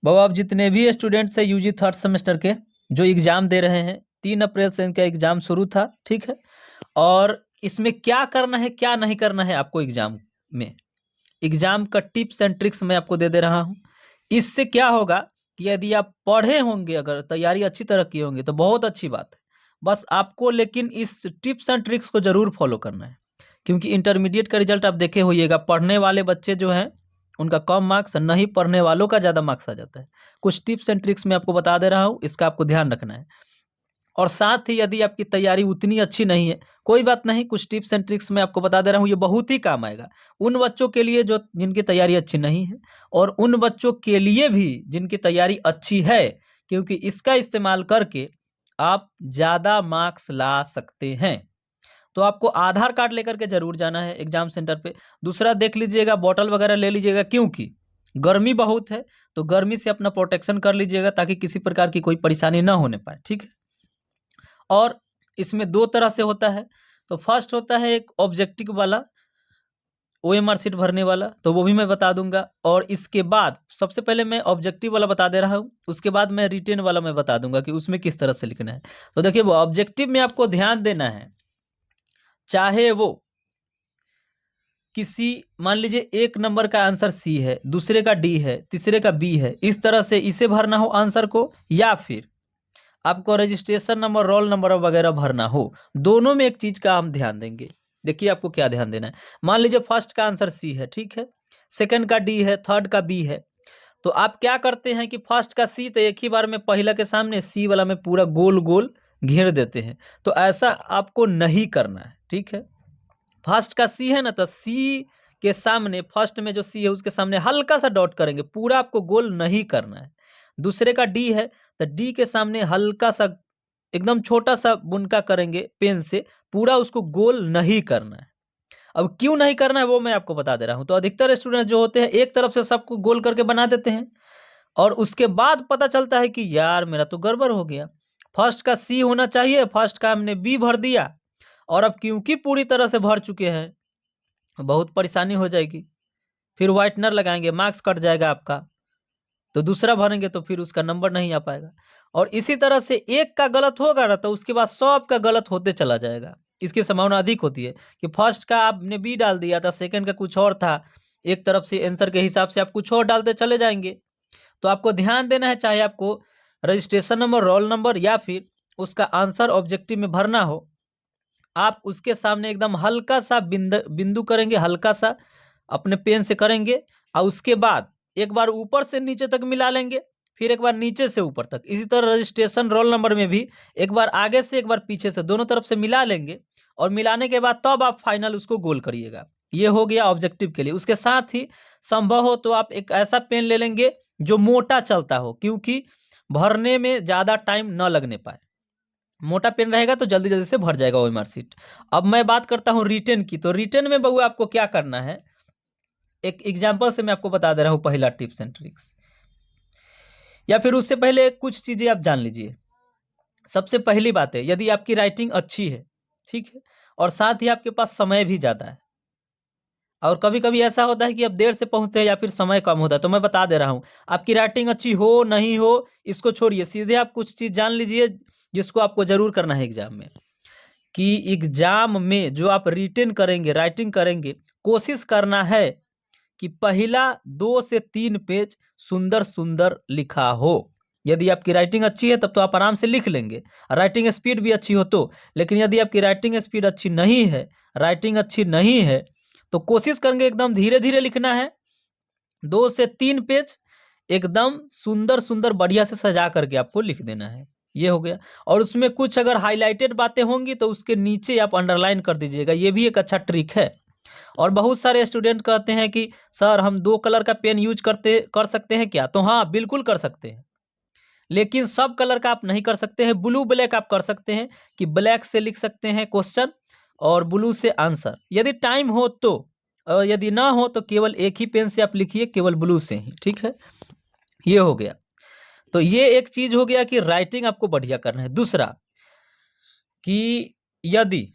बाबा आप जितने भी स्टूडेंट्स हैं यूजी थर्ड सेमेस्टर के जो एग्जाम दे रहे हैं 3 अप्रैल से इनका एग्जाम शुरू था, ठीक है। और इसमें क्या करना है क्या नहीं करना है आपको एग्जाम में, एग्जाम का टिप्स एंड ट्रिक्स मैं आपको दे दे रहा हूँ। इससे क्या होगा कि यदि आप पढ़े होंगे, अगर तैयारी अच्छी तरह की होंगे तो बहुत अच्छी बात है। बस आपको लेकिन इस टिप्स एंड ट्रिक्स को जरूर फॉलो करना है, क्योंकि इंटरमीडिएट का रिजल्ट आप देखे होइएगा, पढ़ने वाले बच्चे जो हैं उनका कम मार्क्स, नहीं पढ़ने वालों का ज़्यादा मार्क्स आ जाता है। कुछ टिप्स एंड ट्रिक्स मैं आपको बता दे रहा हूँ, इसका आपको ध्यान रखना है। और साथ ही यदि आपकी तैयारी उतनी अच्छी नहीं है, कोई बात नहीं, कुछ टिप्स एंड ट्रिक्स मैं आपको बता दे रहा हूँ, ये बहुत ही काम आएगा उन बच्चों के लिए जो जिनकी तैयारी अच्छी नहीं है, और उन बच्चों के लिए भी जिनकी तैयारी अच्छी है, क्योंकि इसका इस्तेमाल करके आप ज़्यादा मार्क्स ला सकते हैं। तो आपको आधार कार्ड लेकर के जरूर जाना है एग्जाम सेंटर पे। दूसरा देख लीजिएगा, बॉटल वगैरह ले लीजिएगा, क्योंकि गर्मी बहुत है, तो गर्मी से अपना प्रोटेक्शन कर लीजिएगा ताकि किसी प्रकार की कोई परेशानी ना होने पाए, ठीक है। और इसमें 2 तरह से होता है। तो फर्स्ट होता है एक ऑब्जेक्टिव वाला, ओएमआर शीट भरने वाला, तो वो भी मैं बता दूंगा। और इसके बाद सबसे पहले मैं ऑब्जेक्टिव वाला बता दे रहा हूँ, उसके बाद मैं रिटेन वाला मैं बता दूंगा कि उसमें किस तरह से लिखना है। तो देखिए, वो ऑब्जेक्टिव में आपको ध्यान देना है, चाहे वो किसी, मान लीजिए 1 नंबर का आंसर सी है, दूसरे का डी है, तीसरे का बी है, इस तरह से इसे भरना हो आंसर को, या फिर आपको रजिस्ट्रेशन नंबर, रोल नंबर वगैरह भरना हो, दोनों में एक चीज का हम ध्यान देंगे। देखिए आपको क्या ध्यान देना है। मान लीजिए फर्स्ट का आंसर सी है, ठीक है, सेकंड का डी है, थर्ड का बी है। तो आप क्या करते हैं कि फर्स्ट का सी तो एक ही बार में पहला के सामने, सी वाला में पूरा गोल गोल घेर देते हैं। तो ऐसा आपको नहीं करना है, ठीक है। फर्स्ट का सी है ना, तो सी के सामने, फर्स्ट में जो सी है उसके सामने हल्का सा डॉट करेंगे, पूरा आपको गोल नहीं करना है। दूसरे का डी है तो डी के सामने हल्का सा, एकदम छोटा सा बुनका करेंगे पेन से, पूरा उसको गोल नहीं करना है। अब क्यों नहीं करना है वो मैं आपको बता दे रहा हूं। तो अधिकतर स्टूडेंट जो होते हैं एक तरफ से सबको गोल करके बना देते हैं, और उसके बाद पता चलता है कि यार मेरा तो गड़बड़ हो गया, फर्स्ट का सी होना चाहिए, फर्स्ट का हमने बी भर दिया, और अब क्योंकि पूरी तरह से भर चुके हैं, बहुत परेशानी हो जाएगी। फिर व्हाइटनर लगाएंगे, मार्क्स कट जाएगा आपका। तो दूसरा भरेंगे तो फिर उसका नंबर नहीं आ पाएगा। और इसी तरह से एक का गलत होगा ना, तो उसके बाद सब का गलत होते चला जाएगा। इसकी संभावना अधिक होती है कि फर्स्ट का आपने बी डाल दिया था, सेकंड का कुछ और था, एक तरफ से आंसर के हिसाब से आप कुछ और डालते चले जाएंगे। तो आपको ध्यान देना है, चाहे आपको रजिस्ट्रेशन नंबर, रोल नंबर, या फिर उसका आंसर ऑब्जेक्टिव में भरना हो, आप उसके सामने एकदम हल्का सा बिंदु करेंगे, हल्का सा अपने पेन से करेंगे, और उसके बाद एक बार ऊपर से नीचे तक मिला लेंगे, फिर एक बार नीचे से ऊपर तक। इसी तरह रजिस्ट्रेशन रोल नंबर में भी एक बार आगे से एक बार पीछे से, दोनों तरफ से मिला लेंगे, और मिलाने के बाद तब आप फाइनल उसको गोल करिएगा। ये हो गया ऑब्जेक्टिव के लिए। उसके साथ ही संभव हो तो आप एक ऐसा पेन ले लेंगे जो मोटा चलता हो, क्योंकि भरने में ज्यादा टाइम न लगने पाए। मोटा पेन रहेगा तो जल्दी जल्दी से भर जाएगा ओएमआर शीट। अब मैं बात करता हूँ रिटन की। तो रिटन में बउआ आपको क्या करना है, एक एग्जांपल से मैं आपको बता दे रहा हूँ पहला टिप्स एंड ट्रिक्स, या फिर उससे पहले कुछ चीजें आप जान लीजिए। सबसे पहली बात है, यदि आपकी राइटिंग अच्छी है, ठीक है, और साथ ही आपके पास समय भी ज्यादा है, और कभी कभी ऐसा होता है कि आप देर से पहुंचते हैं या फिर समय कम होता है, तो मैं बता दे रहा हूँ, आपकी राइटिंग अच्छी हो नहीं हो इसको छोड़िए, सीधे आप कुछ चीज जान लीजिए जिसको आपको जरूर करना है एग्जाम में। कि एग्जाम में जो आप रिटन करेंगे, राइटिंग करेंगे, कोशिश करना है कि पहला 2 से 3 पेज सुंदर सुंदर लिखा हो। यदि आपकी राइटिंग अच्छी है तब तो आप आराम से लिख लेंगे, राइटिंग स्पीड भी अच्छी हो तो। लेकिन यदि आपकी राइटिंग स्पीड अच्छी नहीं है, राइटिंग अच्छी नहीं है, तो कोशिश करेंगे एकदम धीरे धीरे लिखना है। 2 से 3 पेज एकदम सुंदर सुंदर बढ़िया से सजा करके आपको लिख देना है। ये हो गया। और उसमें कुछ अगर हाईलाइटेड बातें होंगी तो उसके नीचे आप अंडरलाइन कर दीजिएगा, ये भी एक अच्छा ट्रिक है। और बहुत सारे स्टूडेंट कहते हैं कि सर हम 2 कलर का पेन यूज कर सकते हैं क्या? तो हाँ, बिल्कुल कर सकते हैं, लेकिन सब कलर का आप नहीं कर सकते हैं। ब्लू ब्लैक आप कर सकते हैं, कि ब्लैक से लिख सकते हैं क्वेश्चन और ब्लू से आंसर, यदि टाइम हो तो। यदि ना हो तो केवल एक ही पेन से आप लिखिए, केवल ब्लू से ही, ठीक है। ये हो गया। तो ये एक चीज हो गया कि राइटिंग आपको बढ़िया करना है। दूसरा कि यदि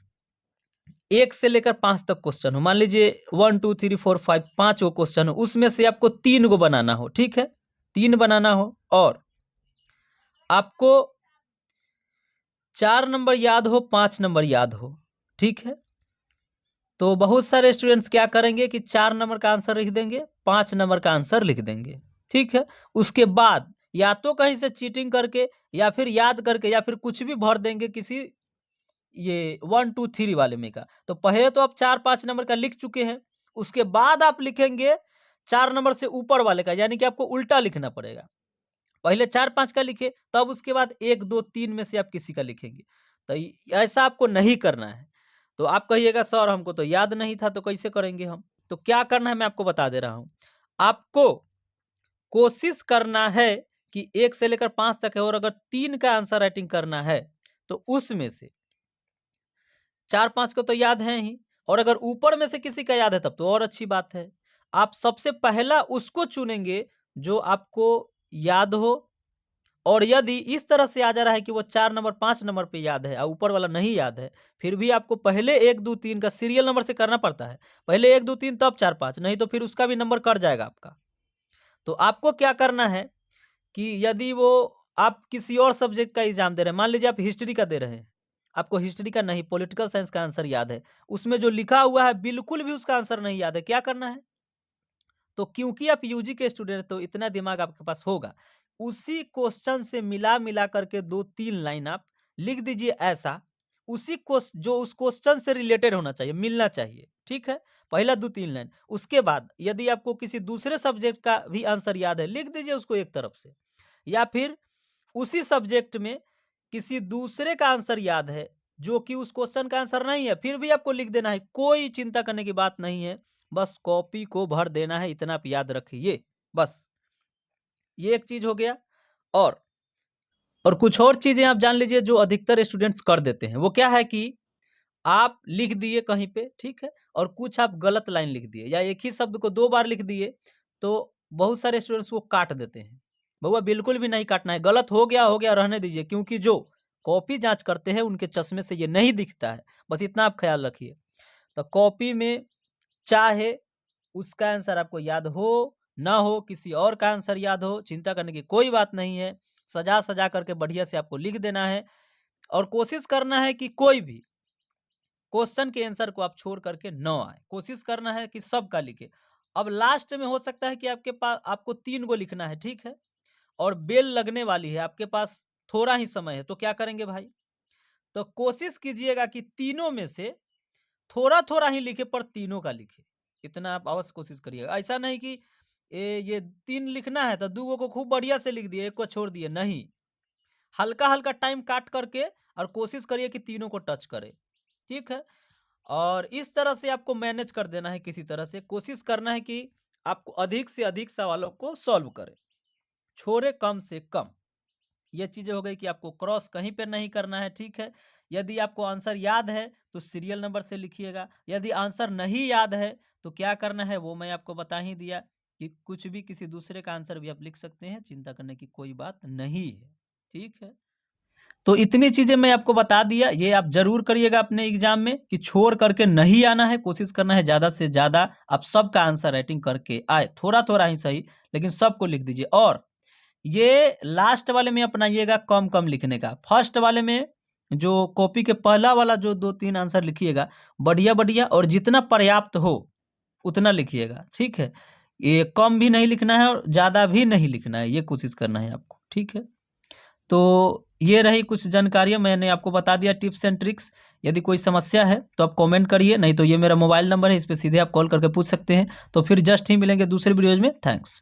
1 से लेकर 5 तक क्वेश्चन हो, मान लीजिए 1 2 3 4 5 5 गो क्वेश्चन हो, उसमें से आपको 3 गो बनाना हो, ठीक है। 3 बनाना हो और आपको 4 नंबर याद हो, 5 नंबर याद हो, ठीक है। तो बहुत सारे स्टूडेंट्स क्या करेंगे कि 4 नंबर का आंसर लिख देंगे, 5 नंबर का आंसर लिख देंगे, ठीक है। उसके बाद या तो कहीं से चीटिंग करके या फिर याद करके या फिर कुछ भी भर देंगे किसी ये 1 2 3 वाले में का। तो पहले तो आप 4-5 नंबर का लिख चुके हैं, उसके बाद आप लिखेंगे 4 नंबर से ऊपर वाले का, यानी कि आपको उल्टा लिखना पड़ेगा। पहले 4-5 का लिखे, तब उसके बाद 1 2 3 में से आप किसी का लिखेंगे। तो ऐसा आपको नहीं करना है। तो आप कहिएगा सर हमको तो याद नहीं था, तो कैसे करेंगे हम? तो क्या करना है मैं आपको बता दे रहा हूं। आपको कोशिश करना है कि 1 से लेकर 5 तक है, और अगर 3 का आंसर राइटिंग करना है तो उसमें से 4-5 को तो याद है ही, और अगर ऊपर में से किसी का याद है तब तो और अच्छी बात है। आप सबसे पहला उसको चुनेंगे जो आपको याद हो, और यदि इस तरह से आ जा रहा है कि वो 4 नंबर 5 नंबर पे याद है और ऊपर वाला नहीं याद है, फिर भी आपको पहले 1 2 3 का सीरियल नंबर से करना पड़ता है। पहले 1 2 3 तब 4 5, नहीं तो फिर उसका भी नंबर कट जाएगा आपका। तो आपको क्या करना है कि यदि वो आप किसी और सब्जेक्ट का एग्जाम दे रहे हैं, मान लीजिए आप हिस्ट्री का दे रहे हैं, आपको हिस्ट्री का नहीं पॉलिटिकल साइंस का आंसर याद है, उसमें जो लिखा हुआ है बिल्कुल भी उसका आंसर नहीं याद है, क्या करना है? तो क्योंकि आप यूजी के स्टूडेंट हैं तो इतना दिमाग आपके पास होगा, उसी क्वेश्चन से मिला मिला करके 2-3 लाइन आप लिख दीजिए ऐसा, उसी जो उस क्वेश्चन से रिलेटेड होना चाहिए, मिलना चाहिए, ठीक है। पहला 2-3 लाइन, उसके बाद यदि आपको किसी दूसरे सब्जेक्ट का भी आंसर याद है, लिख दीजिए उसको एक तरफ से, या फिर उसी सब्जेक्ट में किसी दूसरे का आंसर याद है जो कि उस क्वेश्चन का आंसर नहीं है, फिर भी आपको लिख देना है, कोई चिंता करने की बात नहीं है। बस कॉपी को भर देना है, इतना आप याद रखिए बस। ये एक चीज हो गया। और कुछ और चीजें आप जान लीजिए जो अधिकतर स्टूडेंट्स कर देते हैं। वो क्या है कि आप लिख दिए कहीं पे, ठीक है, और कुछ आप गलत लाइन लिख दिए या एक ही शब्द को 2 बार लिख दिए, तो बहुत सारे स्टूडेंट्स वो काट देते हैं। भैया बिल्कुल भी नहीं काटना है, गलत हो गया रहने दीजिए, क्योंकि जो कॉपी जांच करते हैं उनके चश्मे से ये नहीं दिखता है, बस इतना आप ख्याल रखिए। तो कॉपी में चाहे उसका आंसर आपको याद हो, ना हो, किसी और का आंसर याद हो, चिंता करने की कोई बात नहीं है। सजा-सजा करके बढ़िया से आपको लिख देना है, और कोशिश करना है कि कोई भी क्वेश्चन के आंसर को आप छोड़ करके न आए। कोशिश करना है कि सबका लिखे। अब लास्ट में हो सकता है कि आपके पास आपको 3 गो लिखना है, ठीक है? और बेल लगने वाली है, आपके पास थोड़ा ही समय है, तो क्या करेंगे भाई? तो कोशिश कीजिएगा कि तीनों में से थोड़ा-थोड़ा ही लिखे, पर तीनों का लिखे। इतना आप अवश्य कोशिश करिएगा। ऐसा नहीं कि ये 3 लिखना है तो 2 गो को खूब बढ़िया से लिख दिए, 1 को छोड़ दिए, नहीं। हल्का-हल्का टाइम काट करके और कोशिश करिए कि तीनों को टच करे, ठीक है? और इस तरह से आपको मैनेज कर देना है, किसी तरह से कोशिश करना है कि आपको अधिक से अधिक सवालों को सॉल्व करें, छोड़े कम से कम। ये चीज़ें हो गई कि आपको क्रॉस कहीं पे नहीं करना है, ठीक है? यदि आपको आंसर याद है तो सीरियल नंबर से लिखिएगा, यदि आंसर नहीं याद है तो क्या करना है वो मैं आपको बता ही दिया कि कुछ भी किसी दूसरे का आंसर भी आप लिख सकते हैं, चिंता करने की कोई बात नहीं है, ठीक है? तो इतनी चीज़ें मैं आपको बता दिया, ये आप ज़रूर करिएगा अपने एग्ज़ाम में कि छोड़ करके नहीं आना है, कोशिश करना है ज़्यादा से ज़्यादा आप सबका आंसर राइटिंग करके आए, थोड़ा-थोड़ा ही सही, लेकिन सबको लिख दीजिए। और ये लास्ट वाले में अपनाइएगा कम-कम लिखने का। फर्स्ट वाले में जो कॉपी के पहला वाला जो 2-3 आंसर लिखिएगा, बढ़िया-बढ़िया और जितना पर्याप्त हो, उतना लिखिएगा, ठीक है? ये कम भी नहीं लिखना है और ज़्यादा भी नहीं लिखना है, ये कोशिश करना है आपको, ठीक है? तो ये रही कुछ जानकारियाँ, मैंने आपको बता दिया टिप्स एंड ट्रिक्स। यदि कोई समस्या है तो आप कमेंट करिए, नहीं तो ये मेरा मोबाइल नंबर है, इस पे सीधे आप कॉल करके पूछ सकते हैं। तो फिर जस्ट ही मिलेंगे दूसरे वीडियोज़ में। थैंक्स।